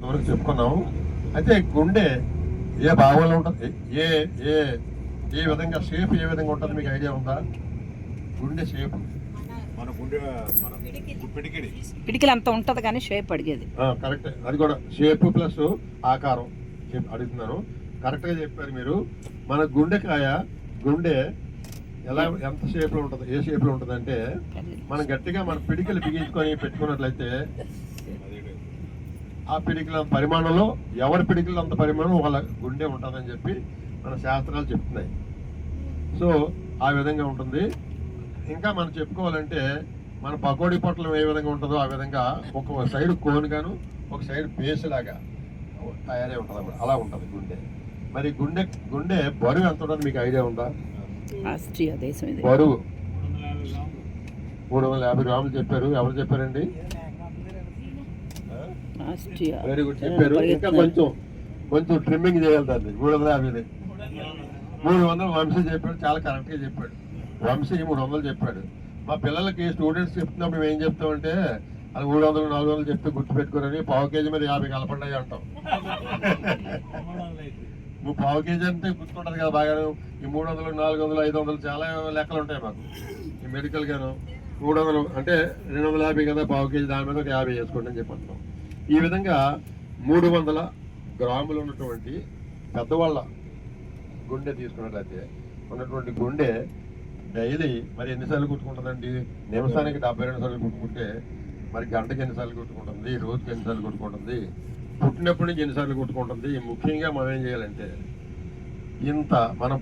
వరకు చెప్పుకున్నాం. అయితే గుండె ఏ భాగంలో ఉంటుంది, ఏ ఏ ఏ విధంగా షేప్ ఏ విధంగా ఉంటుంది మీకు ఐడియా ఉందా? గుండె షేప్ పిడికిలు అంత ఉంటది కానీ షేప్ అడిగేది కరెక్ట్. అది కూడా షేప్ ప్లస్ ఆకారం అడుగుతున్నాను. కరెక్ట్ గా చెప్పారు మీరు. మన గుండె ఎలా ఎంత షేప్ లో ఉంటుంది, ఏ షేప్ లో ఉంటుంది అంటే మనం గట్టిగా మన పిడికిలు బిగించుకొని పెట్టుకున్నట్లయితే ఆ పిడికిల పరిమాణంలో ఎవరి పిడికిలు అంత పరిమాణం వాళ్ళ గుండె ఉంటుందని చెప్పి మన శాస్త్రాలు చెప్తున్నాయి. సో ఆ విధంగా ఉంటుంది. ఇంకా మనం చెప్పుకోవాలంటే మన పకోడీ పొట్లం ఏ విధంగా ఉంటుందో ఆ విధంగా ఒక సైడ్ కోన్ గాను ఒక సైడ్ బేస్ లాగా తయారై ఉంటుంది, అలా ఉంటుంది గుండె. మరి గుండె బరువు ఎంత ఉంటుంది మీకు ఐడియా ఉందా? బరువు 350 గ్రాములు చెప్పారు. ఎవరు చెప్పారండి? వెరీ గుడ్ చెప్పారు. ఇంకా కొంచెం ట్రిమ్మింగ్ చేయాలి దాన్ని. 350 300 వంశీ చెప్పాడు, చాలా కరెక్ట్ గా చెప్పాడు. వంశీ 300 చెప్పాడు. మా పిల్లలకి స్టూడెంట్స్ చెప్తున్నప్పుడు మేము ఏం చెప్తామంటే అది 300 400 చెప్తే గుర్తుపెట్టుకోరని పావు కేజీ మీద 50 కలపండి అంటాం. నువ్వు పావు కేజీ అంటే గుర్తుంటది కదా బాగా. ఈ 300 400 500 చాలా లెక్కలు ఉంటాయి మాకు ఈ మెడికల్ గాను. 300 అంటే 250 కదా పావు కేజీ, దాని మీద 50 వేసుకోండి అని చెప్పి అంటాం. ఈ విధంగా 300 గ్రాములు ఉన్నటువంటి పెద్దవాళ్ళ గుండె తీసుకున్నట్లయితే ఉన్నటువంటి గుండె డైలీ మరి ఎన్నిసార్లు కొట్టుకుంటుందండి? నిమిషానికి 72 సార్లు కొట్టుకుంటే మరి గంటకి ఎన్నిసార్లు కొట్టుకుంటుంది, రోజుకి ఎన్నిసార్లు కొట్టుకుంటుంది, పుట్టినప్పటి నుంచి ఎన్నిసార్లు కొట్టుకుంటుంది? ముఖ్యంగా మనం ఏం చేయాలంటే ఇంత మనం